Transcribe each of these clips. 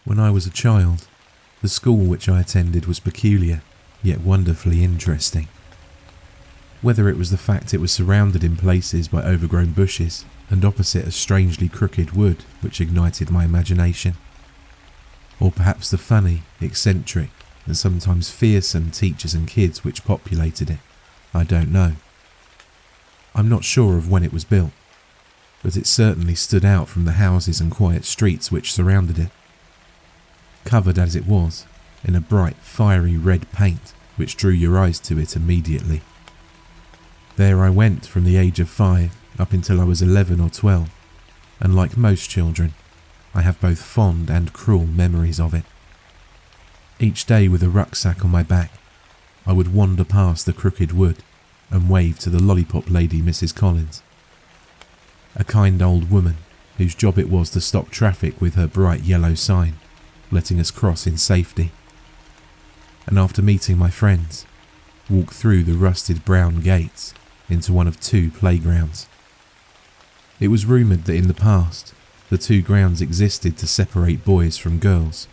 When I was a child, the school which I attended was peculiar, yet wonderfully interesting. Whether it was the fact it was surrounded in places by overgrown bushes and opposite a strangely crooked wood which ignited my imagination, or perhaps the funny, eccentric, and sometimes fearsome teachers and kids which populated it, I don't know. I'm not sure of when it was built, but it certainly stood out from the houses and quiet streets which surrounded it, covered as it was in a bright, fiery red paint which drew your eyes to it immediately. There I went from the age of 5 up until I was 11 or 12, and like most children, I have both fond and cruel memories of it. Each day with a rucksack on my back, I would wander past the crooked wood and wave to the lollipop lady Mrs. Collins, a kind old woman whose job it was to stop traffic with her bright yellow sign, letting us cross in safety. And after meeting my friends, walk through the rusted brown gates into one of 2 playgrounds. It was rumoured that in the past, the 2 grounds existed to separate boys from girls,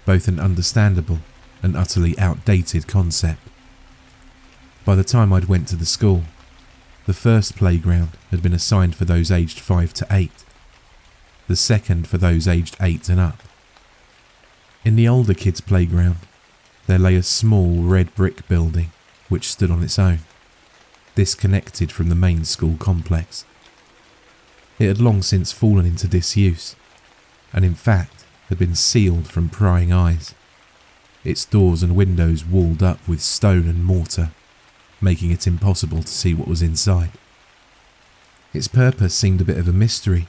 both an understandable and utterly outdated concept. By the time I'd went to the school, the first playground had been assigned for those aged 5 to 8, the second for those aged 8 and up. In the older kids' playground, there lay a small red brick building which stood on its own, disconnected from the main school complex. It had long since fallen into disuse, and in fact had been sealed from prying eyes, its doors and windows walled up with stone and mortar, making it impossible to see what was inside. Its purpose seemed a bit of a mystery,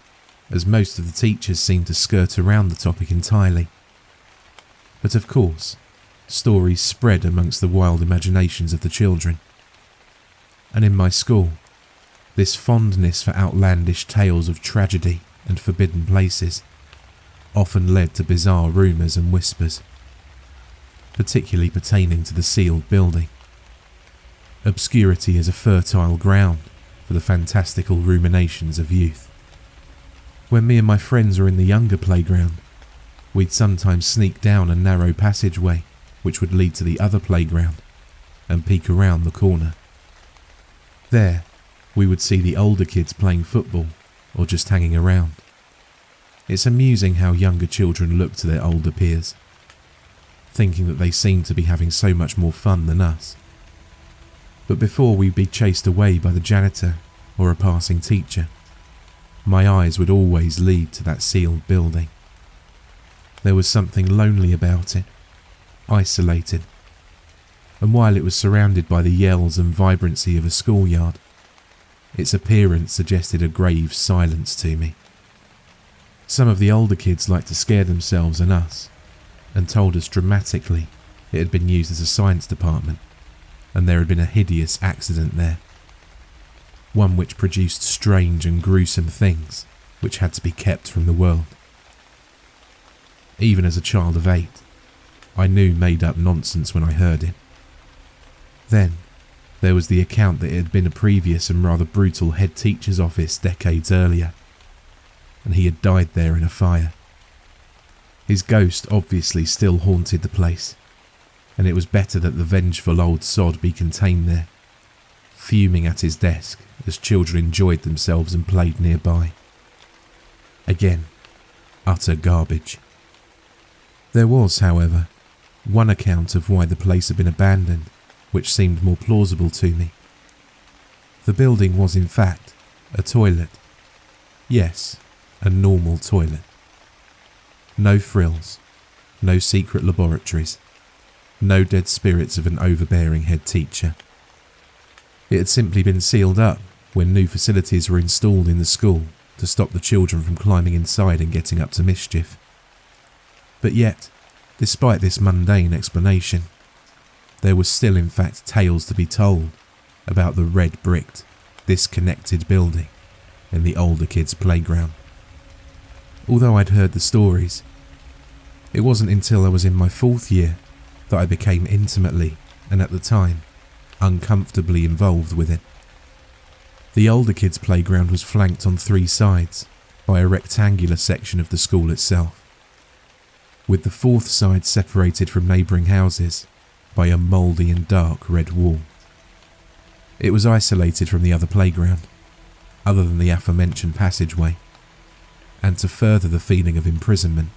as most of the teachers seemed to skirt around the topic entirely. But of course, stories spread amongst the wild imaginations of the children. And in my school, this fondness for outlandish tales of tragedy and forbidden places often led to bizarre rumours and whispers, particularly pertaining to the sealed building. Obscurity is a fertile ground for the fantastical ruminations of youth. When me and my friends were in the younger playground, we'd sometimes sneak down a narrow passageway which would lead to the other playground and peek around the corner. There, we would see the older kids playing football or just hanging around. It's amusing how younger children look to their older peers, thinking that they seem to be having so much more fun than us. But before we'd be chased away by the janitor or a passing teacher, my eyes would always lead to that sealed building. There was something lonely about it, isolated, and while it was surrounded by the yells and vibrancy of a schoolyard, its appearance suggested a grave silence to me. Some of the older kids liked to scare themselves and us, and told us dramatically it had been used as a science department, and there had been a hideous accident there, one which produced strange and gruesome things which had to be kept from the world. Even as a child of 8, I knew made-up nonsense when I heard it. Then, there was the account that it had been a previous and rather brutal head teacher's office decades earlier, and he had died there in a fire. His ghost obviously still haunted the place, and it was better that the vengeful old sod be contained there, fuming at his desk as children enjoyed themselves and played nearby. Again, utter garbage. There was, however, one account of why the place had been abandoned, which seemed more plausible to me. The building was in fact a toilet. Yes, a normal toilet. No frills, no secret laboratories, no dead spirits of an overbearing head teacher. It had simply been sealed up when new facilities were installed in the school to stop the children from climbing inside and getting up to mischief. But yet, despite this mundane explanation, there was still in fact tales to be told about the red-bricked, disconnected building in the older kids' playground. Although I'd heard the stories, it wasn't until I was in my 4th year that I became intimately, and at the time, uncomfortably involved with it. The older kids' playground was flanked on 3 sides by a rectangular section of the school itself. with the fourth side separated from neighbouring houses by a mouldy and dark red wall. It was isolated from the other playground, other than the aforementioned passageway, and to further the feeling of imprisonment,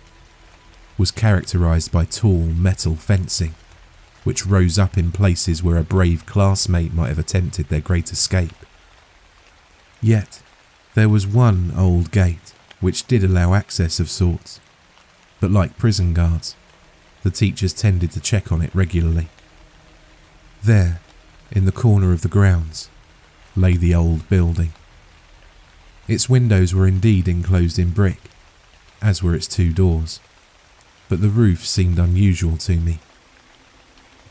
was characterised by tall metal fencing, which rose up in places where a brave classmate might have attempted their great escape. Yet, there was one old gate which did allow access of sorts, but like prison guards, the teachers tended to check on it regularly. There, in the corner of the grounds, lay the old building. Its windows were indeed enclosed in brick, as were its two doors, but the roof seemed unusual to me,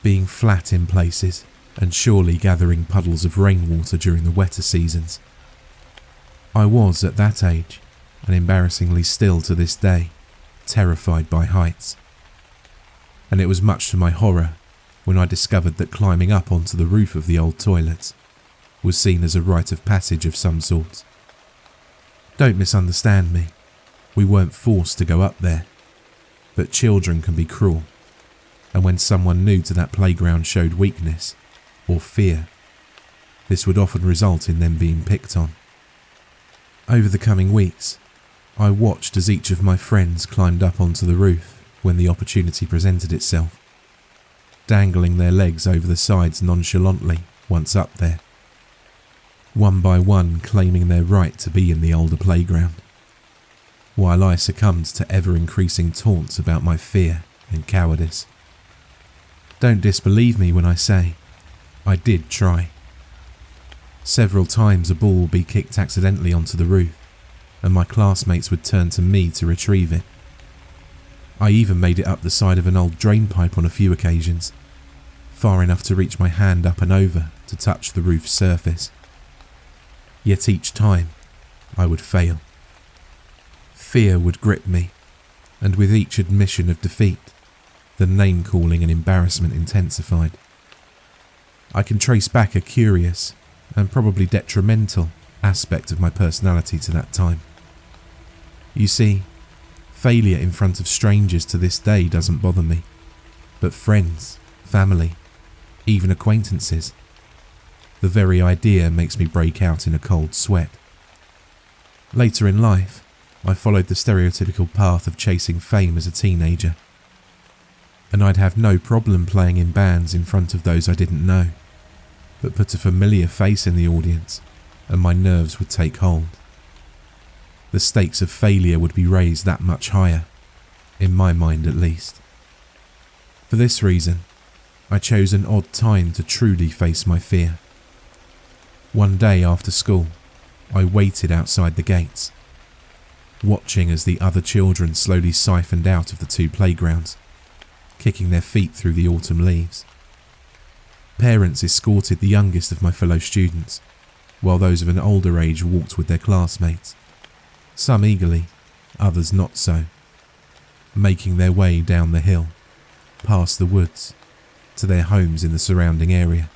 being flat in places and surely gathering puddles of rainwater during the wetter seasons. I was, at that age, and embarrassingly still to this day, terrified by heights. And it was much to my horror when I discovered that climbing up onto the roof of the old toilets was seen as a rite of passage of some sort. Don't misunderstand me, we weren't forced to go up there, but children can be cruel, and when someone new to that playground showed weakness or fear, this would often result in them being picked on. Over the coming weeks, I watched as each of my friends climbed up onto the roof when the opportunity presented itself, dangling their legs over the sides nonchalantly once up there, one by one claiming their right to be in the older playground, while I succumbed to ever-increasing taunts about my fear and cowardice. Don't disbelieve me when I say I did try. Several times a ball would be kicked accidentally onto the roof, and my classmates would turn to me to retrieve it. I even made it up the side of an old drain pipe on a few occasions, far enough to reach my hand up and over to touch the roof's surface. Yet each time, I would fail. Fear would grip me, and with each admission of defeat, the name-calling and embarrassment intensified. I can trace back a curious, and probably detrimental, aspect of my personality to that time. You see, failure in front of strangers to this day doesn't bother me, but friends, family, even acquaintances, the very idea makes me break out in a cold sweat. Later in life, I followed the stereotypical path of chasing fame as a teenager, and I'd have no problem playing in bands in front of those I didn't know, but put a familiar face in the audience and my nerves would take hold. The stakes of failure would be raised that much higher, in my mind at least. For this reason, I chose an odd time to truly face my fear. One day after school, I waited outside the gates, watching as the other children slowly siphoned out of the two playgrounds, kicking their feet through the autumn leaves. Parents escorted the youngest of my fellow students, while those of an older age walked with their classmates, some eagerly, others not so, making their way down the hill, past the woods, to their homes in the surrounding area.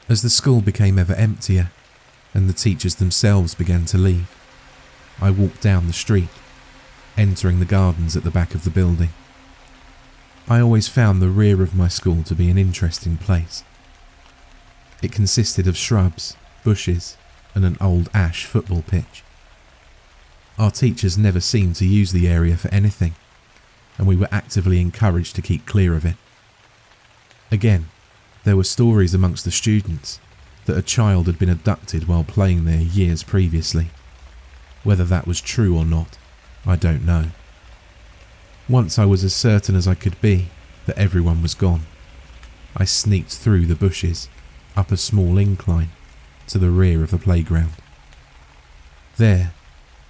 As the school became ever emptier, and the teachers themselves began to leave, I walked down the street, entering the gardens at the back of the building. I always found the rear of my school to be an interesting place. It consisted of shrubs, bushes, and an old ash football pitch. Our teachers never seemed to use the area for anything, and we were actively encouraged to keep clear of it. Again, there were stories amongst the students that a child had been abducted while playing there years previously. Whether that was true or not, I don't know. Once I was as certain as I could be that everyone was gone, I sneaked through the bushes, up a small incline, to the rear of the playground. There,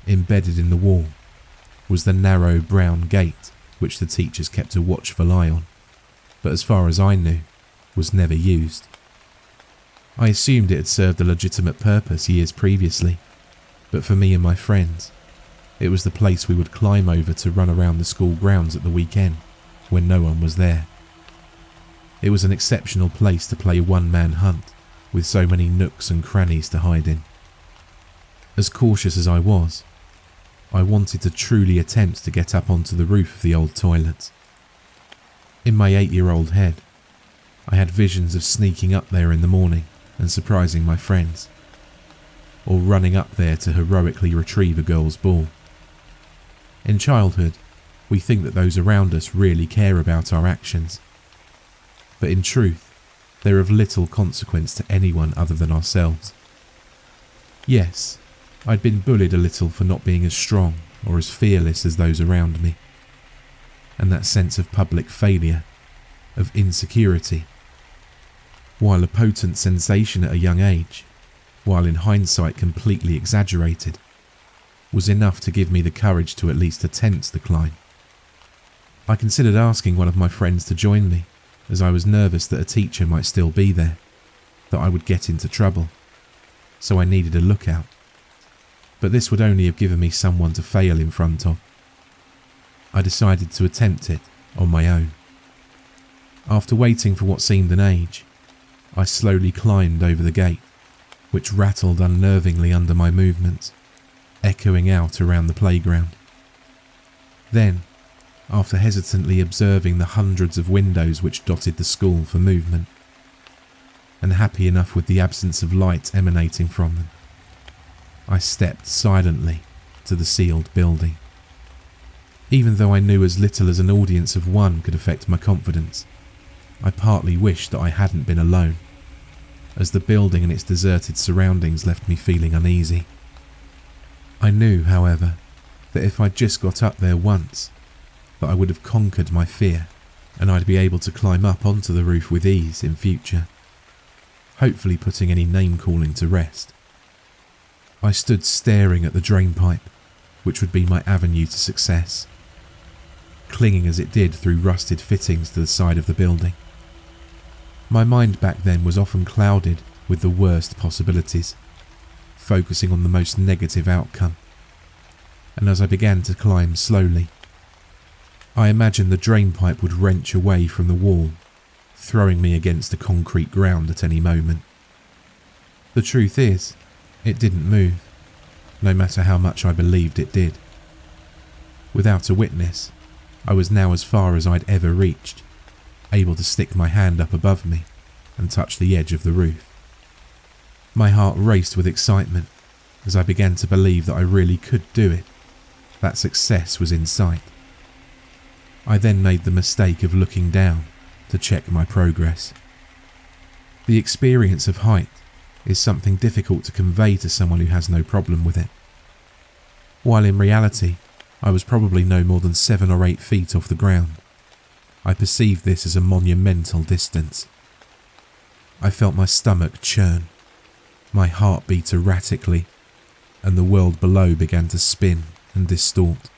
embedded in the wall, was the narrow brown gate which the teachers kept a watchful eye on, but as far as I knew, was never used. I assumed it had served a legitimate purpose years previously, but for me and my friends, it was the place we would climb over to run around the school grounds at the weekend, when no one was there. It was an exceptional place to play one-man hunt, with so many nooks and crannies to hide in. As cautious as I was, I wanted to truly attempt to get up onto the roof of the old toilet. In my 8-year-old head, I had visions of sneaking up there in the morning and surprising my friends, or running up there to heroically retrieve a girl's ball. In childhood, we think that those around us really care about our actions, but in truth, they're of little consequence to anyone other than ourselves. Yes, I'd been bullied a little for not being as strong or as fearless as those around me, and that sense of public failure, of insecurity, while a potent sensation at a young age, while in hindsight completely exaggerated, was enough to give me the courage to at least attempt the climb. I considered asking one of my friends to join me, as I was nervous that a teacher might still be there, that I would get into trouble, so I needed a lookout. But this would only have given me someone to fail in front of. I decided to attempt it on my own. After waiting for what seemed an age, I slowly climbed over the gate, which rattled unnervingly under my movements, echoing out around the playground. Then, after hesitantly observing the hundreds of windows which dotted the school for movement, and happy enough with the absence of light emanating from them, I stepped silently to the sealed building. Even though I knew as little as an audience of one could affect my confidence, I partly wished that I hadn't been alone, as the building and its deserted surroundings left me feeling uneasy. I knew, however, that if I'd just got up there once, that I would have conquered my fear and I'd be able to climb up onto the roof with ease in future, hopefully putting any name-calling to rest. I stood staring at the drain pipe, which would be my avenue to success, clinging as it did through rusted fittings to the side of the building. My mind back then was often clouded with the worst possibilities, focusing on the most negative outcome. And as I began to climb slowly, I imagined the drain pipe would wrench away from the wall, throwing me against the concrete ground at any moment. The truth is, it didn't move, no matter how much I believed it did. Without a witness, I was now as far as I'd ever reached, able to stick my hand up above me and touch the edge of the roof. My heart raced with excitement as I began to believe that I really could do it, that success was in sight. I then made the mistake of looking down to check my progress. The experience of height is something difficult to convey to someone who has no problem with it. While in reality, I was probably no more than 7 or 8 feet off the ground, I perceived this as a monumental distance. I felt my stomach churn, my heart beat erratically, and the world below began to spin and distort.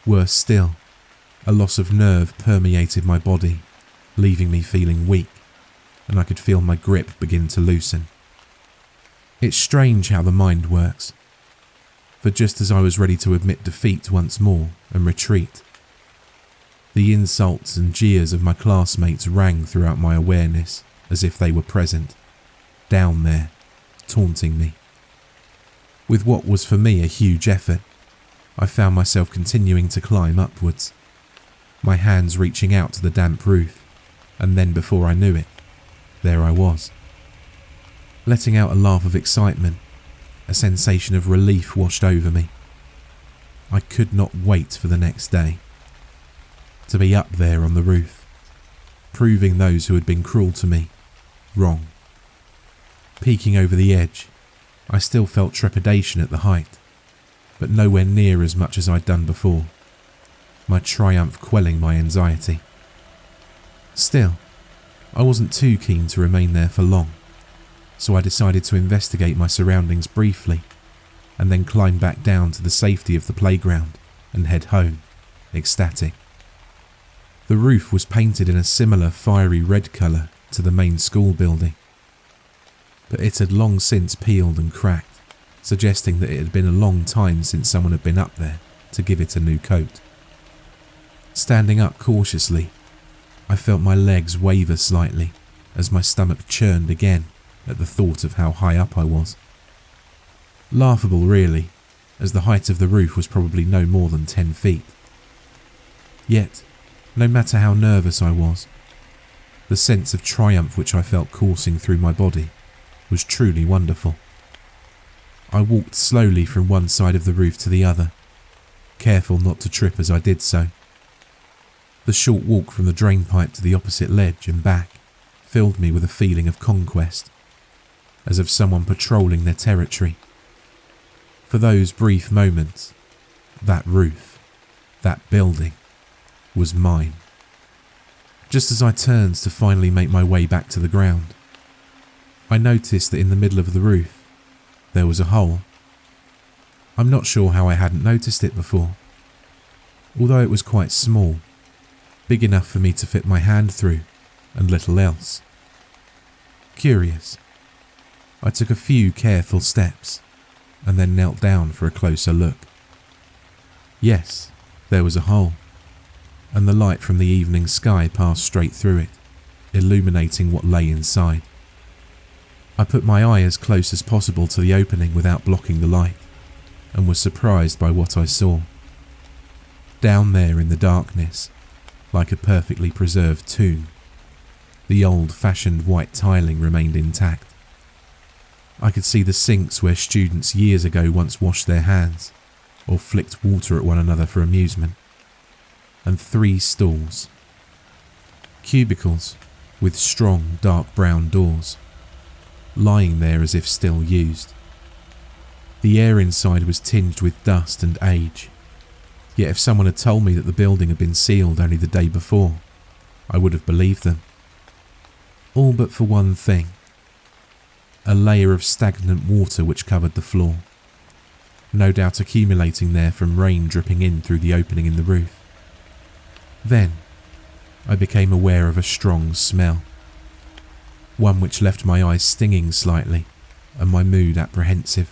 Worse still, a loss of nerve permeated my body, leaving me feeling weak, and I could feel my grip begin to loosen. It's strange how the mind works, for just as I was ready to admit defeat once more and retreat, the insults and jeers of my classmates rang throughout my awareness as if they were present, down there, taunting me. With what was for me a huge effort, I found myself continuing to climb upwards, my hands reaching out to the damp roof, and then before I knew it, there I was. Letting out a laugh of excitement, a sensation of relief washed over me. I could not wait for the next day. To be up there on the roof, proving those who had been cruel to me wrong. Peeking over the edge, I still felt trepidation at the height, but nowhere near as much as I'd done before, my triumph quelling my anxiety. Still, I wasn't too keen to remain there for long, so I decided to investigate my surroundings briefly and then climb back down to the safety of the playground and head home, ecstatic. The roof was painted in a similar fiery red colour to the main school building, but it had long since peeled and cracked, suggesting that it had been a long time since someone had been up there to give it a new coat. Standing up cautiously, I felt my legs waver slightly as my stomach churned again at the thought of how high up I was. Laughable really, as the height of the roof was probably no more than 10 feet. Yet, no matter how nervous I was, the sense of triumph which I felt coursing through my body was truly wonderful. I walked slowly from one side of the roof to the other, careful not to trip as I did so. The short walk from the drain pipe to the opposite ledge and back filled me with a feeling of conquest, as of someone patrolling their territory. For those brief moments, that roof, that building, was mine. Just as I turned to finally make my way back to the ground, I noticed that in the middle of the roof, there was a hole. I'm not sure how I hadn't noticed it before, although it was quite small, big enough for me to fit my hand through and little else. Curious, I took a few careful steps and then knelt down for a closer look. Yes, there was a hole, and the light from the evening sky passed straight through it, illuminating what lay inside. I put my eye as close as possible to the opening without blocking the light, and was surprised by what I saw. Down there in the darkness, like a perfectly preserved tomb, the old-fashioned white tiling remained intact. I could see the sinks where students years ago once washed their hands or flicked water at one another for amusement, and 3 stalls. Cubicles with strong dark brown doors, lying there as if still used. The air inside was tinged with dust and age, yet if someone had told me that the building had been sealed only the day before, I would have believed them. All but for one thing: a layer of stagnant water which covered the floor, no doubt accumulating there from rain dripping in through the opening in the roof. Then, I became aware of a strong smell, one which left my eyes stinging slightly and my mood apprehensive.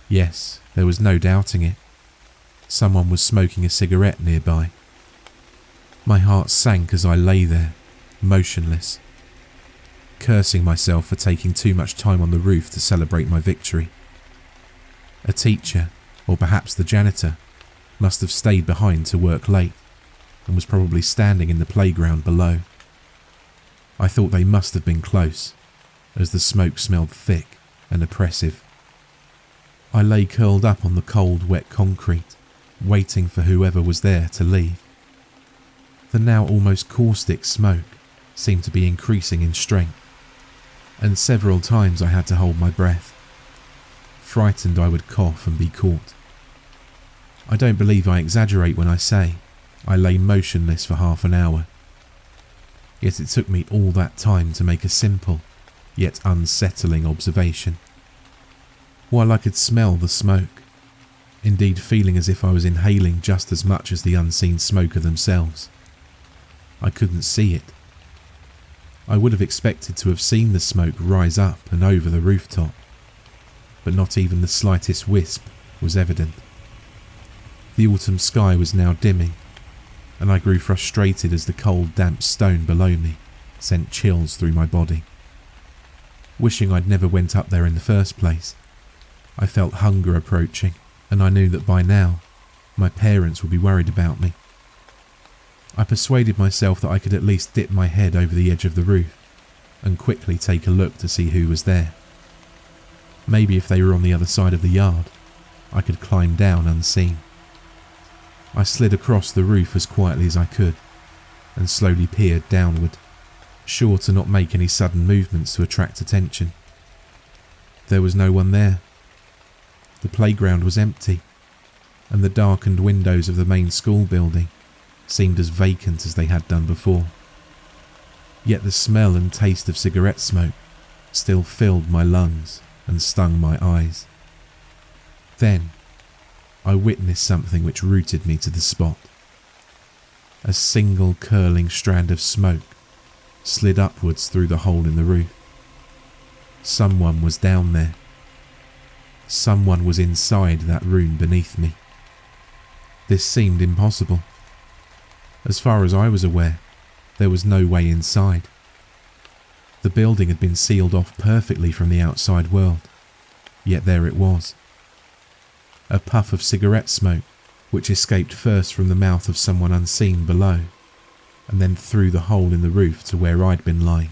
Yes, there was no doubting it. Someone was smoking a cigarette nearby. My heart sank as I lay there, motionless, cursing myself for taking too much time on the roof to celebrate my victory. A teacher, or perhaps the janitor, must have stayed behind to work late and was probably standing in the playground below. I thought they must have been close, as the smoke smelled thick and oppressive. I lay curled up on the cold, wet concrete, waiting for whoever was there to leave. The now almost caustic smoke seemed to be increasing in strength, and several times I had to hold my breath, frightened I would cough and be caught. I don't believe I exaggerate when I say I lay motionless for half an hour. Yet it took me all that time to make a simple, yet unsettling observation. While I could smell the smoke, indeed feeling as if I was inhaling just as much as the unseen smoker themselves, I couldn't see it. I would have expected to have seen the smoke rise up and over the rooftop, but not even the slightest wisp was evident. The autumn sky was now dimming, and I grew frustrated as the cold, damp stone below me sent chills through my body. Wishing I'd never went up there in the first place, I felt hunger approaching, and I knew that by now my parents would be worried about me. I persuaded myself that I could at least dip my head over the edge of the roof and quickly take a look to see who was there. Maybe if they were on the other side of the yard, I could climb down unseen. I slid across the roof as quietly as I could and slowly peered downward, sure to not make any sudden movements to attract attention. There was no one there. The playground was empty, and the darkened windows of the main school building seemed as vacant as they had done before. Yet the smell and taste of cigarette smoke still filled my lungs and stung my eyes. Then I witnessed something which rooted me to the spot. A single curling strand of smoke slid upwards through the hole in the roof. Someone was down there. Someone was inside that room beneath me. This seemed impossible. As far as I was aware, there was no way inside. The building had been sealed off perfectly from the outside world, yet there it was. a puff of cigarette smoke which escaped first from the mouth of someone unseen below, and then through the hole in the roof to where I'd been lying.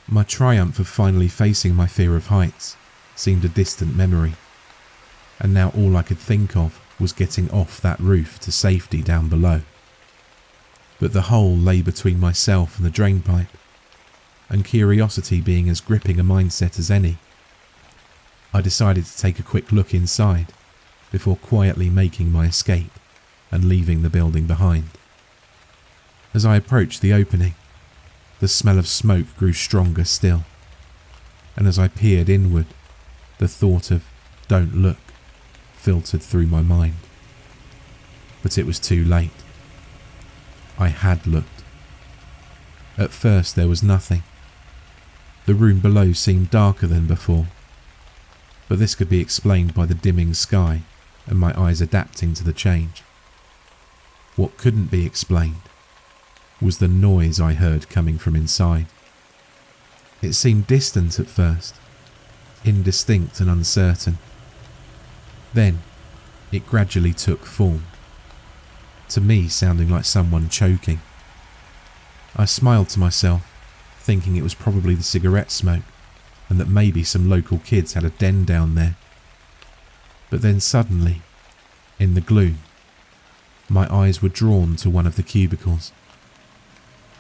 My triumph of finally facing my fear of heights seemed a distant memory, and now all I could think of was getting off that roof to safety down below. But the hole lay between myself and the drainpipe, and curiosity being as gripping a mindset as any, I decided to take a quick look inside before quietly making my escape and leaving the building behind. As I approached the opening, the smell of smoke grew stronger still, and as I peered inward, the thought of "don't look" filtered through my mind. But it was too late. I had looked. At first there was nothing. The room below seemed darker than before, but this could be explained by the dimming sky and my eyes adapting to the change. What couldn't be explained was the noise I heard coming from inside. It seemed distant at first, indistinct and uncertain. Then it gradually took form, to me sounding like someone choking. I smiled to myself, thinking it was probably the cigarette smoke and that maybe some local kids had a den down there. But then suddenly, in the gloom, my eyes were drawn to one of the cubicles.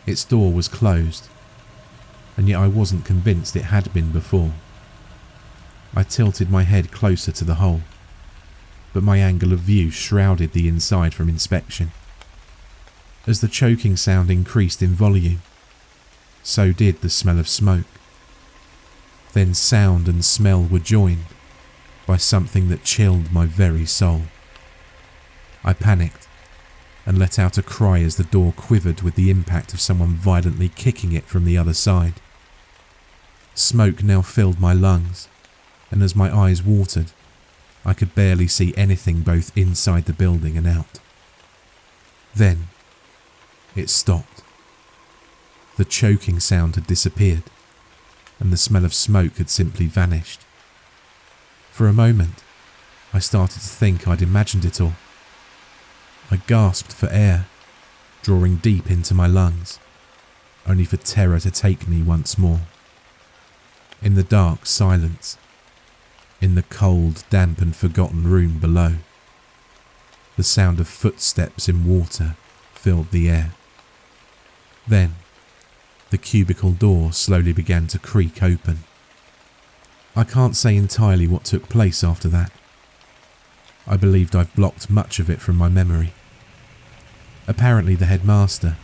Its door was closed, and yet I wasn't convinced it had been before. I tilted my head closer to the hole, but my angle of view shrouded the inside from inspection. As the choking sound increased in volume, so did the smell of smoke. Then sound and smell were joined by something that chilled my very soul. I panicked and let out a cry as the door quivered with the impact of someone violently kicking it from the other side. Smoke now filled my lungs, and as my eyes watered, I could barely see anything both inside the building and out. Then it stopped. The choking sound had disappeared, and the smell of smoke had simply vanished. For a moment, I started to think I'd imagined it all. I gasped for air, drawing deep into my lungs, only for terror to take me once more. In the dark silence, in the cold, damp and forgotten room below, the sound of footsteps in water filled the air. Then, the cubicle door slowly began to creak open. I can't say entirely what took place after that. I believed I've blocked much of it from my memory. Apparently the headmaster,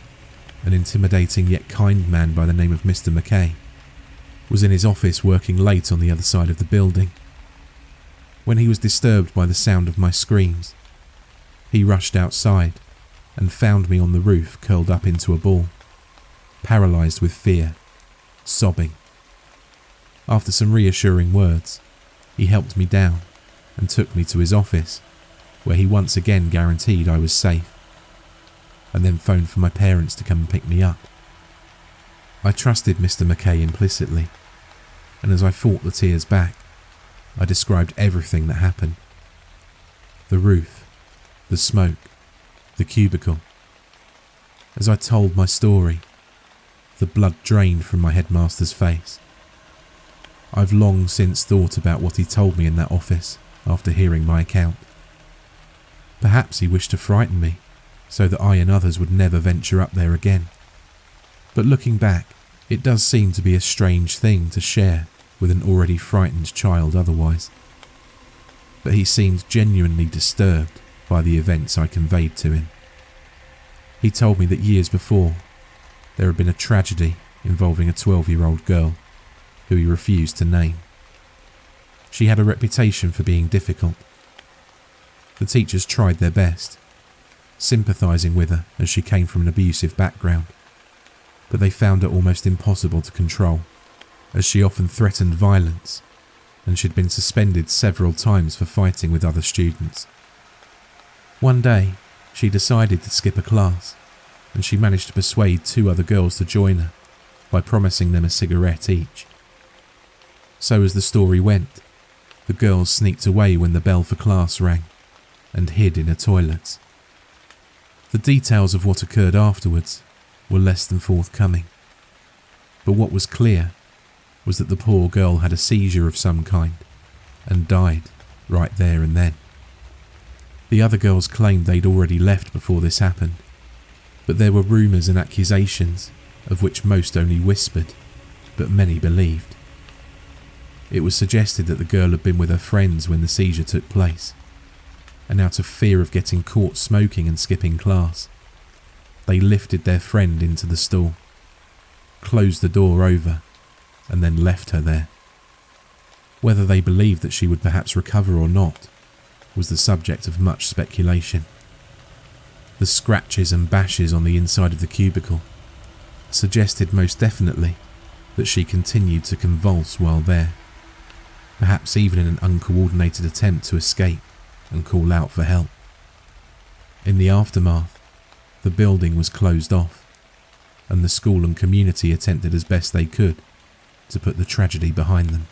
an intimidating yet kind man by the name of Mr. McKay, was in his office working late on the other side of the building. When he was disturbed by the sound of my screams, he rushed outside and found me on the roof curled up into a ball, paralysed with fear, sobbing. After some reassuring words, he helped me down and took me to his office, where he once again guaranteed I was safe, and then phoned for my parents to come and pick me up. I trusted Mr. McKay implicitly, and as I fought the tears back, I described everything that happened. The roof, the smoke, the cubicle. As I told my story, the blood drained from my headmaster's face. I've long since thought about what he told me in that office after hearing my account. Perhaps he wished to frighten me, so that I and others would never venture up there again. But looking back, it does seem to be a strange thing to share with an already frightened child otherwise. But he seemed genuinely disturbed by the events I conveyed to him. He told me that years before, there had been a tragedy involving a 12-year-old girl who he refused to name. She had a reputation for being difficult. The teachers tried their best, sympathising with her as she came from an abusive background, but they found her almost impossible to control, as she often threatened violence, and she'd been suspended several times for fighting with other students. One day, she decided to skip a class, and she managed to persuade 2 other girls to join her by promising them a cigarette each. So as the story went, the girls sneaked away when the bell for class rang and hid in a toilet. The details of what occurred afterwards were less than forthcoming, but what was clear was that the poor girl had a seizure of some kind and died right there and then. The other girls claimed they'd already left before this happened, but there were rumours and accusations of which most only whispered, but many believed. It was suggested that the girl had been with her friends when the seizure took place, and out of fear of getting caught smoking and skipping class, they lifted their friend into the stall, closed the door over, and then left her there. Whether they believed that she would perhaps recover or not was the subject of much speculation. The scratches and bashes on the inside of the cubicle suggested most definitely that she continued to convulse while there, perhaps even in an uncoordinated attempt to escape and call out for help. In the aftermath, the building was closed off, and the school and community attempted as best they could to put the tragedy behind them.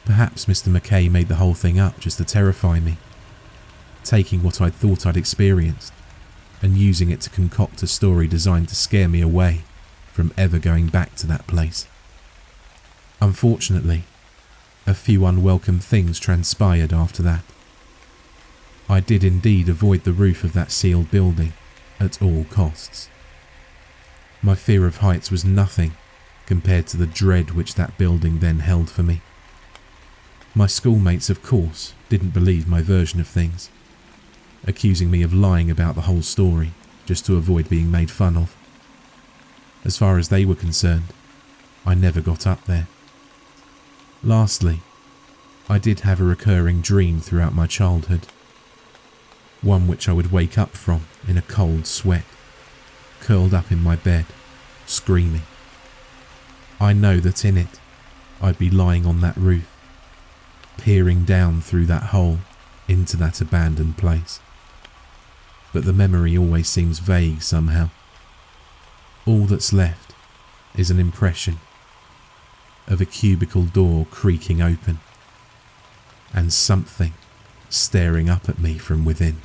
Perhaps Mr. McKay made the whole thing up just to terrify me, taking what I'd thought I'd experienced and using it to concoct a story designed to scare me away from ever going back to that place. Unfortunately, a few unwelcome things transpired after that. I did indeed avoid the roof of that sealed building at all costs. My fear of heights was nothing compared to the dread which that building then held for me. My schoolmates, of course, didn't believe my version of things, accusing me of lying about the whole story just to avoid being made fun of. As far as they were concerned, I never got up there. Lastly, I did have a recurring dream throughout my childhood, one which I would wake up from in a cold sweat, curled up in my bed, screaming. I know that in it, I'd be lying on that roof, peering down through that hole into that abandoned place. But the memory always seems vague somehow. All that's left is an impression of a cubicle door creaking open and something staring up at me from within.